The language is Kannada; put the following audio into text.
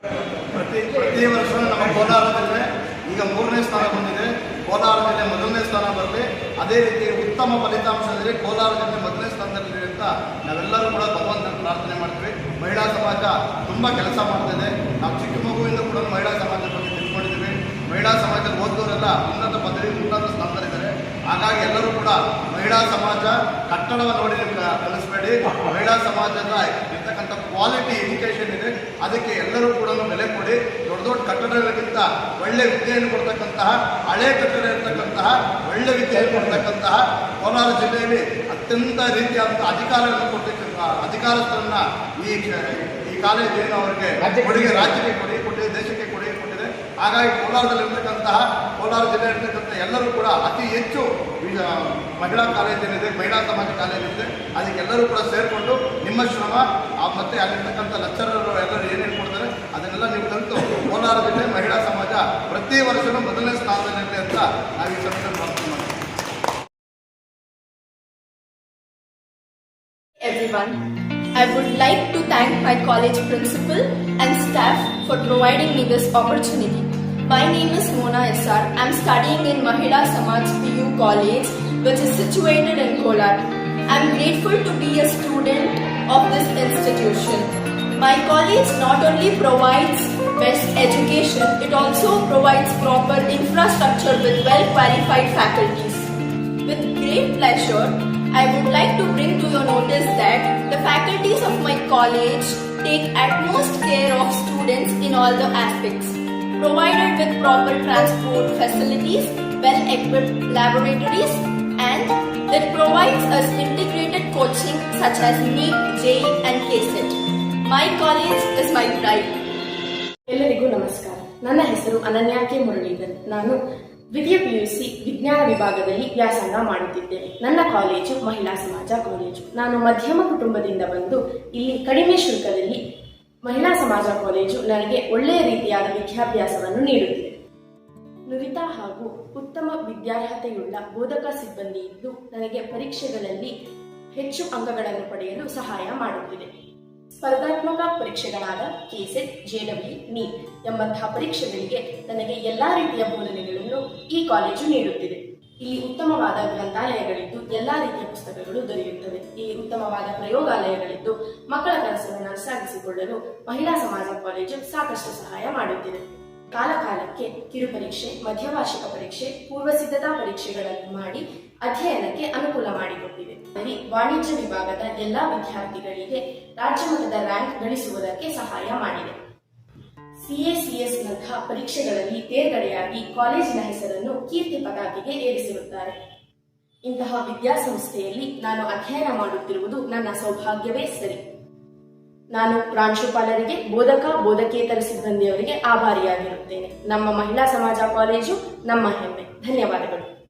ಪ್ರತಿ ವರ್ಷ ನಮ್ಮ ಕೋಲಾರ ಜಿಲ್ಲೆ ಈಗ 3ನೇ ಸ್ಥಾನ ಬಂದಿದೆ. ಕೋಲಾರ ಜಿಲ್ಲೆ 1ನೇ ಸ್ಥಾನ ಬರಲಿ. ಅದೇ ರೀತಿ ಉತ್ತಮ ಫಲಿತಾಂಶದಲ್ಲಿ ಕೋಲಾರ ಜಿಲ್ಲೆ 1ನೇ ಸ್ಥಾನದಲ್ಲಿ ಅಂತ ನಾವೆಲ್ಲರೂ ಕೂಡ ಭಗವಂತನ ಪ್ರಾರ್ಥನೆ ಮಾಡ್ತೀವಿ. ಮಹಿಳಾ ಸಮಾಜ ತುಂಬ ಕೆಲಸ ಮಾಡ್ತಿದೆ. ನಾವು ಚಿಕ್ಕ ಮಗುವಿಂದ ಕೂಡ ಮಹಿಳಾ ಸಮಾಜದ ಬಗ್ಗೆ ತಿಳ್ಕೊಂಡಿದ್ದೀವಿ. ಮಹಿಳಾ ಸಮಾಜದಲ್ಲಿ ಓದೋರೆಲ್ಲ ಉನ್ನತ ಪದವಿ ಉನ್ನತ ಸ್ಥಾನದಲ್ಲಿದ್ದಾರೆ. ಹಾಗಾಗಿ ಎಲ್ಲರೂ ಕೂಡ ಮಹಿಳಾ ಸಮಾಜ ಕಟ್ಟಡವನ್ನು ನೋಡಿ ಕಲಿಸಬೇಡಿ. ಮಹಿಳಾ ಸಮಾಜದ ಇರ್ತಕ್ಕಂಥ ಕ್ವಾಲಿಟಿ ಎಜುಕೇಷನ್ ಇದೆ, ಅದಕ್ಕೆ ಎಲ್ಲರೂ ಕೂಡ ಬೆಲೆ ಕೊಡಿ. ದೊಡ್ಡ ದೊಡ್ಡ ಕಟ್ಟಡಗಳಿಗಿಂತ ಒಳ್ಳೆ ವಿದ್ಯೆಯನ್ನು ಕೊಡ್ತಕ್ಕಂತಹ, ಹಳೆ ಕಟ್ಟಡ ಇರತಕ್ಕಂತಹ ಒಳ್ಳೆ ವಿದ್ಯೆಯನ್ನು ಕೊಡ್ತಕ್ಕಂತಹ ಕೋಲಾರ ಜಿಲ್ಲೆಯಲ್ಲಿ ಅತ್ಯಂತ ರೀತಿಯಾದಂಥ ಅಧಿಕಾರವನ್ನು ಕೊಡ್ತಕ್ಕಂಥ ಅಧಿಕಾರಸ್ಥರನ್ನ ಈ ಕಾಲೇಜ್ ಏನು ಅವರಿಗೆ ಕೊಡುಗೆ ರಾಜ್ಯಕ್ಕೆ ಕೊಟ್ಟಿದೆ, ದೇಶಕ್ಕೆ ಕೊಡುಗೆ ಕೊಟ್ಟಿದೆ. ಹಾಗಾಗಿ ಕೋಲಾರದಲ್ಲಿರ್ತಕ್ಕಂತಹ ಕೋಲಾರ ಜಿಲ್ಲೆ ಇರ್ತಕ್ಕಂಥ ಎಲ್ಲರೂ ಕೂಡ ಅತಿ ಹೆಚ್ಚು ಮಹಿಳಾ ಕಾಲೇಜೇನಿದೆ, ಮಹಿಳಾ ಸಮಾಜ ಕಾಲೇಜಿದೆ, ಅದಕ್ಕೆಲ್ಲರೂ ಕೂಡ ಸೇರಿಕೊಂಡು ನಿಮ್ಮ ಶ್ರಮ ಮತ್ತು ಅಲ್ಲಿರ್ತಕ್ಕಂಥ ಲೆಕ್ಚರರು ಎಲ್ಲರೂ ಏನೇನು ಕೊಡ್ತಾರೆ ಅದನ್ನೆಲ್ಲ ನೀವು ಕಲಿತು ಕೋಲಾರ ಜಿಲ್ಲೆ ಮಹಿಳಾ ಸಮಾಜ ಪ್ರತಿ ವರ್ಷವೂ 1ನೇ ಸ್ಥಾನದಲ್ಲಿದೆ ಅಂತ ನಾವು ಈ ಸಂಸ್ಥೆ ಪ್ರಾರ್ಥನೆ ಮಾಡ್ತೀವಿ. Everyone, I would like to thank my college principal and staff for providing me this opportunity. My name is Mona SR. I am studying in Mahila Samaj PU College, which is situated in Kolar. I am grateful to be a student of this institution. My college not only provides best education, it also provides proper infrastructure with well-qualified faculties. With great pleasure, I would like to bring to your notice that the faculties of my college take utmost care of students in all the aspects, provided with proper transport facilities, well-equipped laboratories, and it provides us integrated coaching such as NEET, JEE and KCET. My college is my pride. ಎಲ್ಲರಿಗೂ ನಮಸ್ಕಾರ. ನನ್ನ ಹೆಸರು ಅನನ್ಯ ಕೆ ಮುರಳೀಧರ್. ನಾನು ದ್ವಿತೀಯ PUC ವಿಜ್ಞಾನ ವಿಭಾಗದಲ್ಲಿ ವ್ಯಾಸಂಗ ಮಾಡುತ್ತಿದ್ದೇನೆ. ನನ್ನ ಕಾಲೇಜು ಮಹಿಳಾ ಸಮಾಜ ಕಾಲೇಜು. ನಾನು ಮಧ್ಯಮ ಕುಟುಂಬದಿಂದ ಬಂದು ಇಲ್ಲಿ ಕಡಿಮೆ ಶುಲ್ಕದಲ್ಲಿ ಮಹಿಳಾ ಸಮಾಜ ಕಾಲೇಜು ನನಗೆ ಒಳ್ಳೆಯ ರೀತಿಯಾದ ವಿದ್ಯಾಭ್ಯಾಸವನ್ನು ನೀಡುತ್ತಿದೆ. ನುರಿತ ಹಾಗೂ ಉತ್ತಮ ವಿದ್ಯಾರ್ಹತೆಯುಳ್ಳ ಬೋಧಕ ಸಿಬ್ಬಂದಿ ಇದ್ದು ನನಗೆ ಪರೀಕ್ಷೆಗಳಲ್ಲಿ ಹೆಚ್ಚು ಅಂಕಗಳನ್ನು ಪಡೆಯಲು ಸಹಾಯ ಮಾಡುತ್ತಿದೆ. ಸ್ಪರ್ಧಾತ್ಮಕ ಪರೀಕ್ಷೆಗಳಾದ KCET, JEE, NEET ಎಂಬಂತಹ ಪರೀಕ್ಷೆಗಳಿಗೆ ನನಗೆ ಎಲ್ಲಾ ರೀತಿಯ ಬೋಧನೆಗಳನ್ನು ಈ ಕಾಲೇಜು ನೀಡುತ್ತಿದೆ. ಇಲ್ಲಿ ಉತ್ತಮವಾದ ಗ್ರಂಥಾಲಯಗಳಿದ್ದು ಎಲ್ಲಾ ರೀತಿಯ ಪುಸ್ತಕಗಳು ದೊರೆಯುತ್ತವೆ. ಈ ಉತ್ತಮವಾದ ಪ್ರಯೋಗಾಲಯಗಳಿದ್ದು ಮಕ್ಕಳ ಕನಸನ್ನು ಸಾಗಿಸಿಕೊಳ್ಳಲು ಮಹಿಳಾ ಸಮಾಜ ಕಾಲೇಜು ಸಾಕಷ್ಟು ಸಹಾಯ ಮಾಡುತ್ತಿದೆ. ಕಾಲಕಾಲಕ್ಕೆ ಕಿರು ಪರೀಕ್ಷೆ, ಮಧ್ಯವಾರ್ಷಿಕ ಪರೀಕ್ಷೆ, ಪೂರ್ವ ಸಿದ್ಧತಾ ಪರೀಕ್ಷೆಗಳನ್ನು ಮಾಡಿ ಅಧ್ಯಯನಕ್ಕೆ ಅನುಕೂಲ ಮಾಡಿಕೊಟ್ಟಿದೆ. ವಾಣಿಜ್ಯ ವಿಭಾಗದ ಎಲ್ಲಾ ವಿದ್ಯಾರ್ಥಿಗಳಿಗೆ ರಾಜ್ಯ ಮಟ್ಟದ ರ್ಯಾಂಕ್ ಗಳಿಸುವುದಕ್ಕೆ ಸಹಾಯ ಮಾಡಿದೆ. CACS ನಂತಹ ಪರೀಕ್ಷೆಗಳಲ್ಲಿ ತೇರ್ಗಡೆಯಾಗಿ ಕಾಲೇಜಿನ ಹೆಸರನ್ನು ಕೀರ್ತಿ ಪತಾಕೆಗೆ ಏರಿಸಿರುತ್ತಾರೆ. ಇಂತಹ ವಿದ್ಯಾಸಂಸ್ಥೆಯಲ್ಲಿ ನಾನು ಅಧ್ಯಯನ ಮಾಡುತ್ತಿರುವುದು ನನ್ನ ಸೌಭಾಗ್ಯವೇ ಸರಿ. ನಾನು ಪ್ರಾಂಶುಪಾಲರಿಗೆ, ಬೋಧಕೇತರ ಸಿಬ್ಬಂದಿಯವರಿಗೆ ಆಭಾರಿಯಾಗಿರುತ್ತೇನೆ. ನಮ್ಮ ಮಹಿಳಾ ಸಮಾಜ ಕಾಲೇಜು ನಮ್ಮ ಹೆಮ್ಮೆ. ಧನ್ಯವಾದಗಳು.